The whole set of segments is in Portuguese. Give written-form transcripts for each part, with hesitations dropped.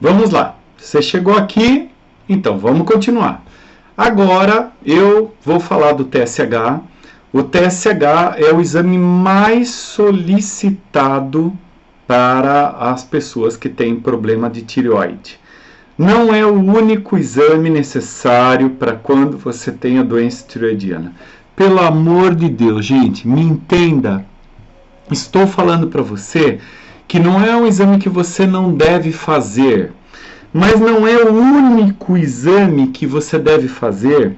Vamos lá. Você chegou aqui, então vamos continuar. Agora eu vou falar do TSH. O TSH é o exame mais solicitado para as pessoas que têm problema de tireoide. Não é o único exame necessário para quando você tem a doença tireoidiana. Pelo amor de Deus, gente, me entenda. Estou falando para você que não é um exame que você não deve fazer, mas não é o único exame que você deve fazer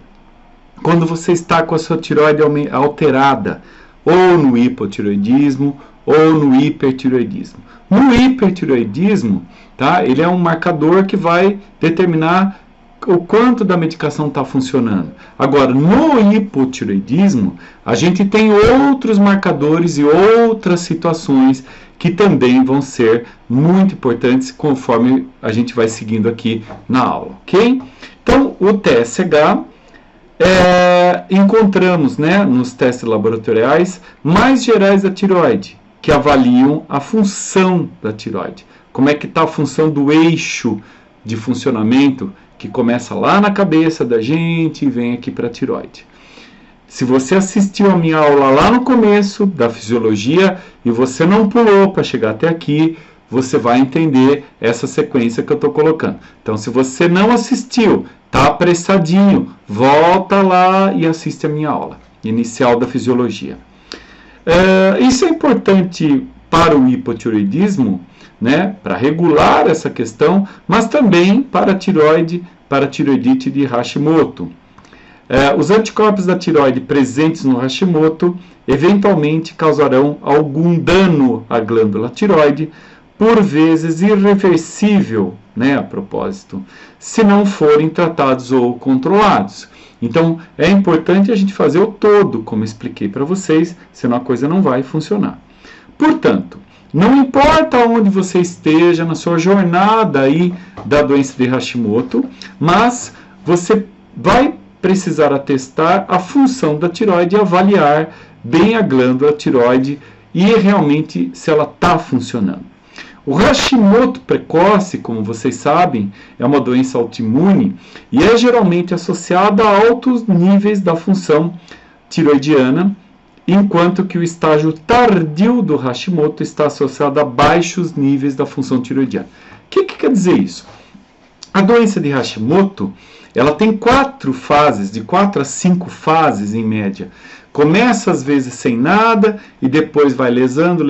quando você está com a sua tireoide alterada, ou no hipotireoidismo, ou no hipertireoidismo. No hipertireoidismo, tá, ele é um marcador que vai determinar o quanto da medicação está funcionando. Agora, no hipotireoidismo, a gente tem outros marcadores e outras situações que também vão ser muito importantes conforme a gente vai seguindo aqui na aula, ok? Então, o TSH, encontramos, né, nos testes laboratoriais mais gerais da tireoide, que avaliam a função da tireoide. Como é que está a função do eixo de funcionamento que começa lá na cabeça da gente e vem aqui para a tireoide. Se você assistiu a minha aula lá no começo da fisiologia e você não pulou para chegar até aqui, você vai entender essa sequência que eu estou colocando. Então, se você não assistiu, está apressadinho, volta lá e assiste a minha aula inicial da fisiologia. Isso é importante para o hipotireoidismo, né, para regular essa questão, mas também para a tireoide, para a tireoidite de Hashimoto. Os anticorpos da tireoide presentes no Hashimoto eventualmente causarão algum dano à glândula tireoide, por vezes irreversível, né, a propósito, se não forem tratados ou controlados. Então, é importante a gente fazer o todo, como expliquei para vocês, senão a coisa não vai funcionar. Portanto, não importa onde você esteja na sua jornada aí da doença de Hashimoto, mas você vai precisar atestar a função da tireoide e avaliar bem a glândula tireoide e realmente se ela está funcionando. O Hashimoto precoce, como vocês sabem, é uma doença autoimune e é geralmente associada a altos níveis da função tireoidiana, enquanto que o estágio tardio do Hashimoto está associado a baixos níveis da função tireoidiana. O que quer dizer isso? A doença de Hashimoto, ela tem 4 fases, de 4 a 5 fases em média. Começa às vezes sem nada e depois vai lesando,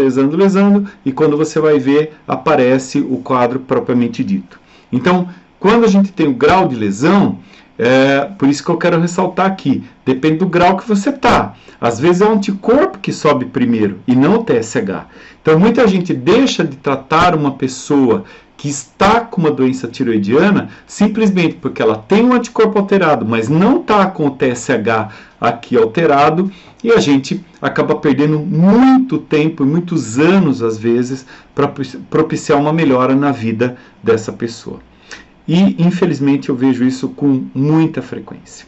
e quando você vai ver, aparece o quadro propriamente dito. Então, quando a gente tem o grau de lesão, por isso que eu quero ressaltar aqui, depende do grau que você está. Às vezes é o anticorpo que sobe primeiro e não o TSH. Então, muita gente deixa de tratar uma pessoa que está com uma doença tireoidiana simplesmente porque ela tem um anticorpo alterado, mas não está com o TSH aqui alterado, e a gente acaba perdendo muito tempo e muitos anos, às vezes, para propiciar uma melhora na vida dessa pessoa. E, infelizmente, eu vejo isso com muita frequência.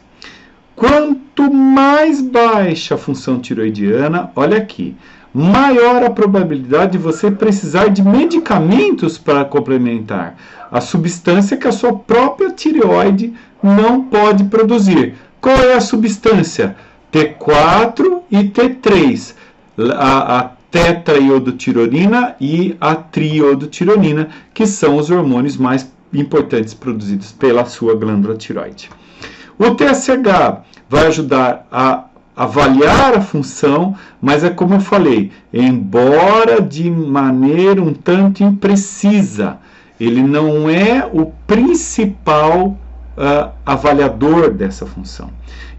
Quanto mais baixa a função tireoidiana, olha aqui, maior a probabilidade de você precisar de medicamentos para complementar a substância que a sua própria tireoide não pode produzir. Qual é a substância? T4 e T3, a tetraiodotironina e a triiodotironina, que são os hormônios mais importantes produzidos pela sua glândula tireoide. O TSH vai ajudar a avaliar a função, mas é como eu falei, embora de maneira um tanto imprecisa, ele não é o principal avaliador dessa função,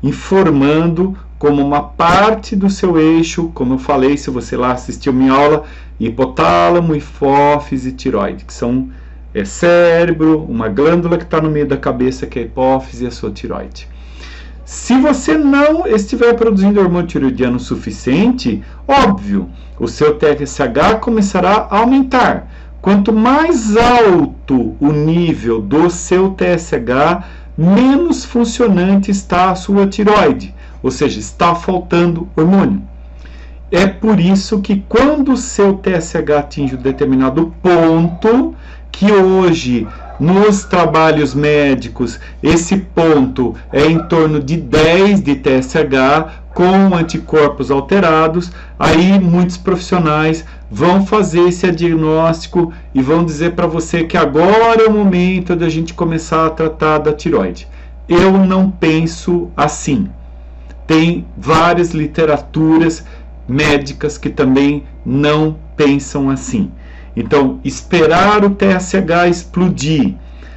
informando como uma parte do seu eixo, como eu falei, se você lá assistiu minha aula, hipotálamo, hipófise e tireoide, que são cérebro, uma glândula que está no meio da cabeça, que é a hipófise, e a sua tireoide. Se você não estiver produzindo hormônio tireoidiano suficiente, óbvio, o seu TSH começará a aumentar. Quanto mais alto o nível do seu TSH, menos funcionante está a sua tireoide, ou seja, está faltando hormônio. É por isso que quando o seu TSH atinge um determinado ponto, que hoje Nos trabalhos médicos, esse ponto é em torno de 10 de TSH com anticorpos alterados. Aí muitos profissionais vão fazer esse diagnóstico e vão dizer para você que agora é o momento da gente começar a tratar da tireoide. Eu não penso assim. Tem várias literaturas médicas que também não pensam assim. Então, esperar o TSH explodir,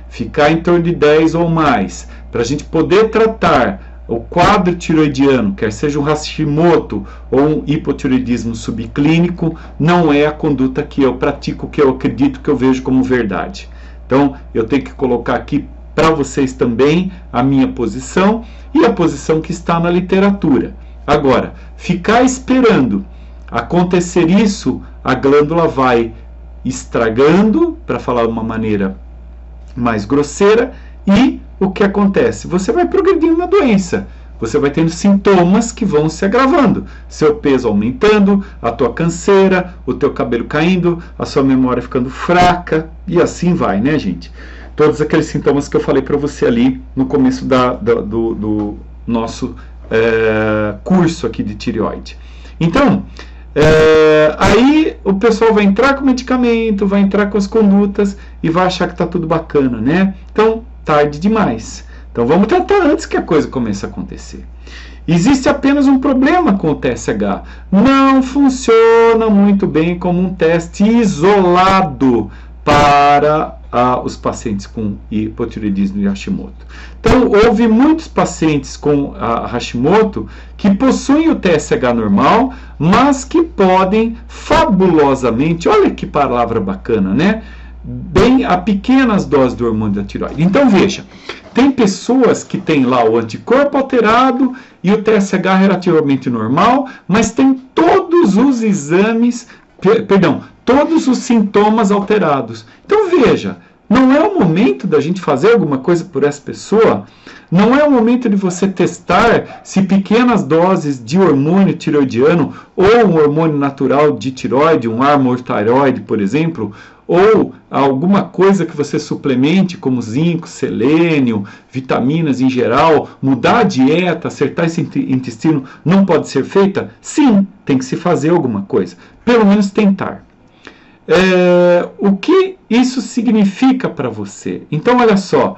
ficar em torno de 10 ou mais, para a gente poder tratar o quadro tiroidiano, quer seja um Hashimoto ou um hipotiroidismo subclínico, não é a conduta que eu pratico, que eu acredito, que eu vejo como verdade. Então, eu tenho que colocar aqui para vocês também a minha posição e a posição que está na literatura. Agora, ficar esperando acontecer isso, a glândula vai estragando, para falar de uma maneira mais grosseira, e o que acontece? Você vai progredindo na doença, você vai tendo sintomas que vão se agravando, seu peso aumentando, a tua canseira, o teu cabelo caindo, a sua memória ficando fraca, e assim vai, né, gente? Todos aqueles sintomas que eu falei para você ali no começo do nosso curso aqui de tireoide. Então, aí o pessoal vai entrar com o medicamento, vai entrar com as condutas e vai achar que está tudo bacana, né? Então, tarde demais. Então, vamos tratar antes que a coisa comece a acontecer. Existe apenas um problema com o TSH. Não funciona muito bem como um teste isolado para os pacientes com hipotireoidismo e Hashimoto. Então, houve muitos pacientes com a Hashimoto que possuem o TSH normal, mas que podem fabulosamente, olha que palavra bacana, né? Bem a pequenas doses do hormônio da tireoide. Então, veja, tem pessoas que têm lá o anticorpo alterado e o TSH relativamente normal, mas tem todos os exames, todos os sintomas alterados. Então, veja, não é o momento da gente fazer alguma coisa por essa pessoa? Não é o momento de você testar se pequenas doses de hormônio tiroidiano ou um hormônio natural de tiroide, um Armour Thyroid, por exemplo, ou alguma coisa que você suplemente, como zinco, selênio, vitaminas em geral, mudar a dieta, acertar esse intestino, não pode ser feita? Sim, tem que se fazer alguma coisa. Pelo menos tentar. O que isso significa para você? Então, olha só,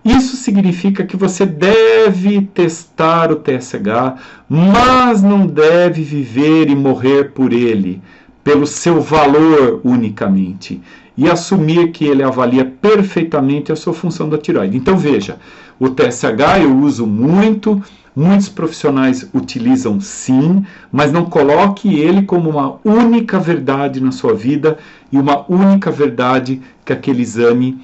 isso significa que você deve testar o TSH, mas não deve viver e morrer por ele, pelo seu valor unicamente, e assumir que ele avalia perfeitamente a sua função da tireoide. Então, veja, o TSH eu uso muito, muitos profissionais utilizam sim, mas não coloque ele como uma única verdade na sua vida e uma única verdade que aquele exame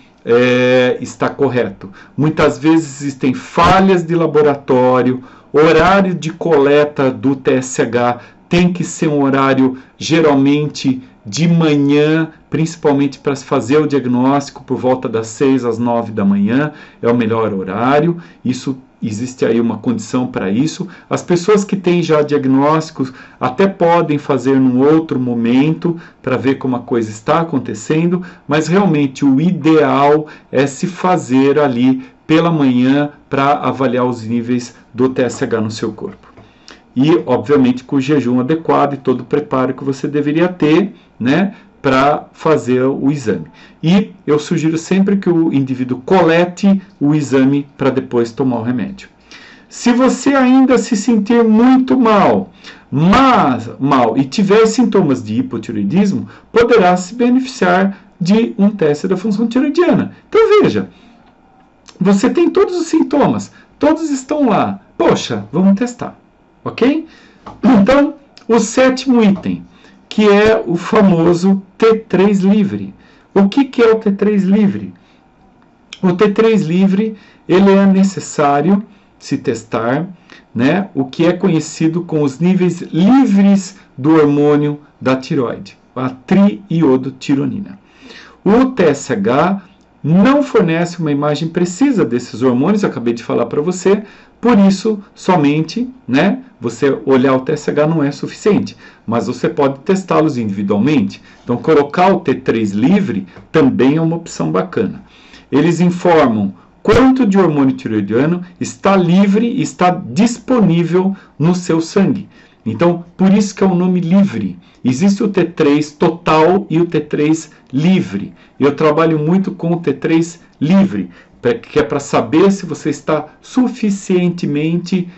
está correto. Muitas vezes existem falhas de laboratório, horário de coleta do TSH tem que ser um horário geralmente de manhã, principalmente para se fazer o diagnóstico por volta das 6 às 9 da manhã, é o melhor horário. Isso existe aí uma condição para isso. As pessoas que têm já diagnósticos até podem fazer num outro momento para ver como a coisa está acontecendo, mas realmente o ideal é se fazer ali pela manhã para avaliar os níveis do TSH no seu corpo. E, obviamente, com o jejum adequado e todo o preparo que você deveria ter, né, para fazer o exame. E eu sugiro sempre que o indivíduo colete o exame para depois tomar o remédio. Se você ainda se sentir muito mal e tiver sintomas de hipotireoidismo, poderá se beneficiar de um teste da função tiroidiana. Então, veja, você tem todos os sintomas, todos estão lá. Poxa, vamos testar. Ok? Então, o 7º item, que é o famoso T3 livre. O que é o T3 livre? O T3 livre, ele é necessário se testar, né, o que é conhecido com os níveis livres do hormônio da tireoide, a triiodotironina. O TSH não fornece uma imagem precisa desses hormônios, eu acabei de falar para você, por isso, somente, né, você olhar o TSH não é suficiente, mas você pode testá-los individualmente. Então, colocar o T3 livre também é uma opção bacana. eles informam quanto de hormônio tireoidiano está livre e está disponível no seu sangue. Então, por isso que é o nome livre. Existe o T3 total e o T3 livre. Eu trabalho muito com o T3 livre, que é para saber se você está suficientemente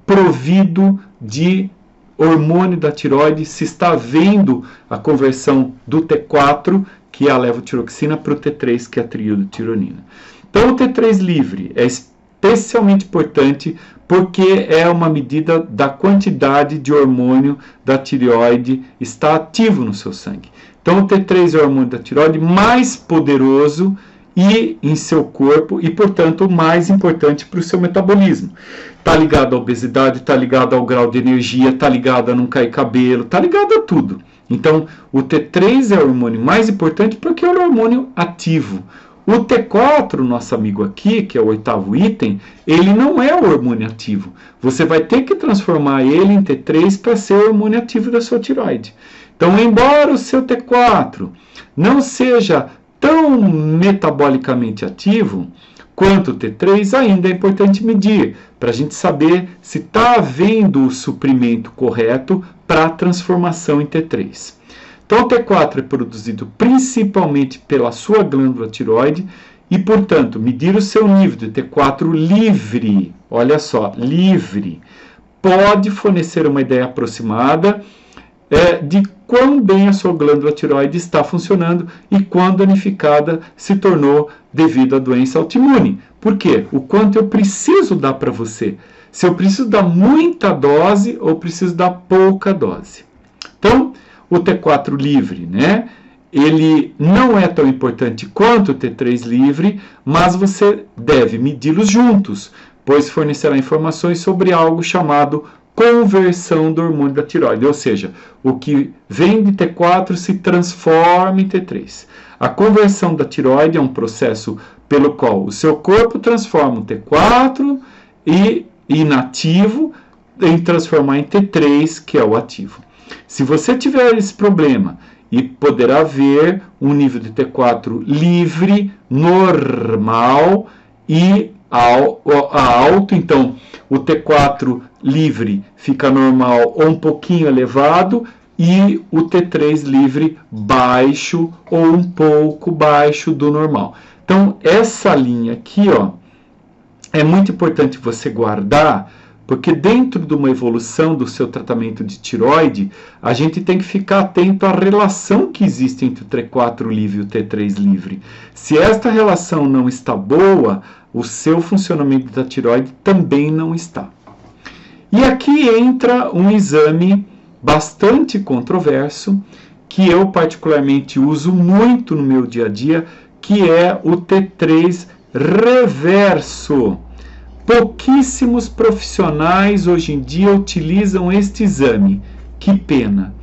provido de hormônio da tireoide, se está havendo a conversão do T4, que é a levotiroxina, para o T3, que é a triiodotironina. Então, o T3 livre é especialmente importante porque é uma medida da quantidade de hormônio da tireoide está ativo no seu sangue. Então, o T3 é o hormônio da tireoide mais poderoso e em seu corpo e, portanto, mais importante para o seu metabolismo. Está ligado à obesidade, está ligado ao grau de energia, está ligado a não cair cabelo, está ligado a tudo. Então, o T3 é o hormônio mais importante porque é o hormônio ativo. O T4, nosso amigo aqui, que é o 8º item, ele não é o hormônio ativo. Você vai ter que transformar ele em T3 para ser o hormônio ativo da sua tireoide. Então, embora o seu T4 não seja tão metabolicamente ativo quanto o T3, ainda é importante medir, para a gente saber se está havendo o suprimento correto para a transformação em T3. Então, o T4 é produzido principalmente pela sua glândula tireoide e, portanto, medir o seu nível de T4 livre, olha só, livre, pode fornecer uma ideia aproximada de quão bem a sua glândula tireoide está funcionando e quão danificada se tornou devido à doença autoimune. Por quê? O quanto eu preciso dar para você. Se eu preciso dar muita dose ou preciso dar pouca dose. Então, o T4 livre, né? Ele não é tão importante quanto o T3 livre, mas você deve medi-los juntos, pois fornecerá informações sobre algo chamado conversão do hormônio da tireoide, ou seja, o que vem de T4 se transforma em T3. A conversão da tireoide é um processo pelo qual o seu corpo transforma o T4 e inativo em transformar em T3, que é o ativo. Se você tiver esse problema, e poderá haver um nível de T4 livre, normal e alto, então o T4 livre fica normal ou um pouquinho elevado e o T3 livre baixo ou um pouco baixo do normal. Então essa linha aqui, ó, é muito importante você guardar, porque dentro de uma evolução do seu tratamento de tireoide, a gente tem que ficar atento à relação que existe entre o T4 livre e o T3 livre. Se esta relação não está boa, o seu funcionamento da tireoide também não está. E aqui entra um exame bastante controverso, que eu particularmente uso muito no meu dia a dia, que é o T3 reverso. Pouquíssimos profissionais hoje em dia utilizam este exame. Que pena!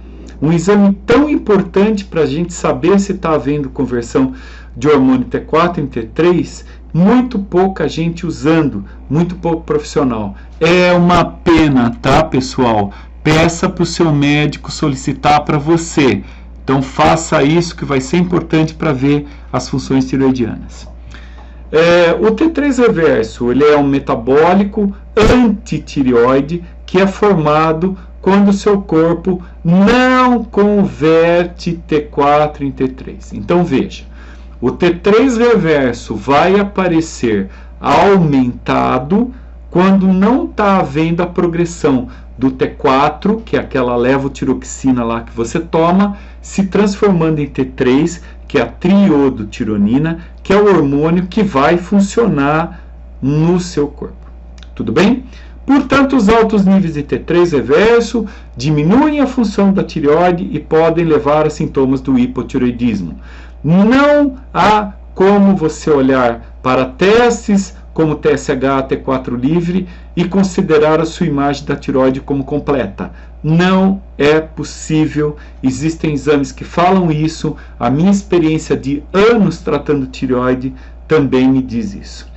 Um exame tão importante para a gente saber se está havendo conversão de hormônio T4 em T3, muito pouca gente usando, muito pouco profissional. É uma pena, tá, pessoal? Peça para o seu médico solicitar para você. Então faça isso que vai ser importante para ver as funções tireoidianas. O T3 reverso, ele é um metabólico antitireoide que é formado quando o seu corpo não converte T4 em T3. Então veja, o T3 reverso vai aparecer aumentado quando não está havendo a progressão do T4, que é aquela levotiroxina lá que você toma, se transformando em T3, que é a triiodotironina, que é o hormônio que vai funcionar no seu corpo. Tudo bem? Portanto, os altos níveis de T3 reverso diminuem a função da tireoide e podem levar a sintomas do hipotireoidismo. Não há como você olhar para testes como TSH, T4 livre e considerar a sua imagem da tireoide como completa. Não é possível, existem exames que falam isso, a minha experiência de anos tratando tireoide também me diz isso.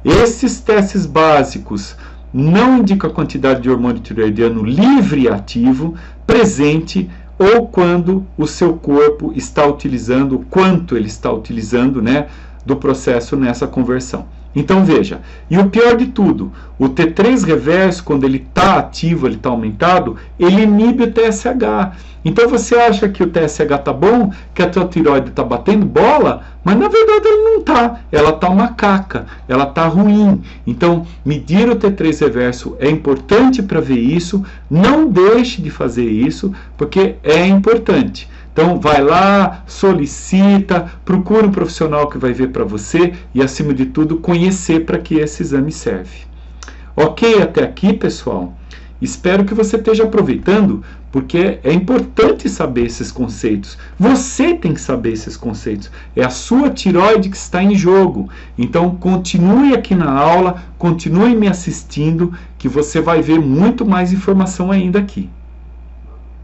Esses testes básicos não indicam a quantidade de hormônio tireoidiano livre e ativo presente ou quando o seu corpo está utilizando, quanto ele está utilizando, né, do processo nessa conversão. Então veja, e o pior de tudo, o T3 reverso, quando ele está ativo, ele está aumentado, ele inibe o TSH. Então você acha que o TSH está bom, que a tua tireoide está batendo bola, mas na verdade ele não está. Ela está uma caca, ela está ruim. Então medir o T3 reverso é importante para ver isso. Não deixe de fazer isso, porque é importante. Então vai lá, solicita, procura um profissional que vai ver para você e, acima de tudo, conhecer para que esse exame serve. Ok até aqui, pessoal? Espero que você esteja aproveitando, porque é importante saber esses conceitos. Você tem que saber esses conceitos. É a sua tireoide que está em jogo. Então continue aqui na aula, continue me assistindo, que você vai ver muito mais informação ainda aqui.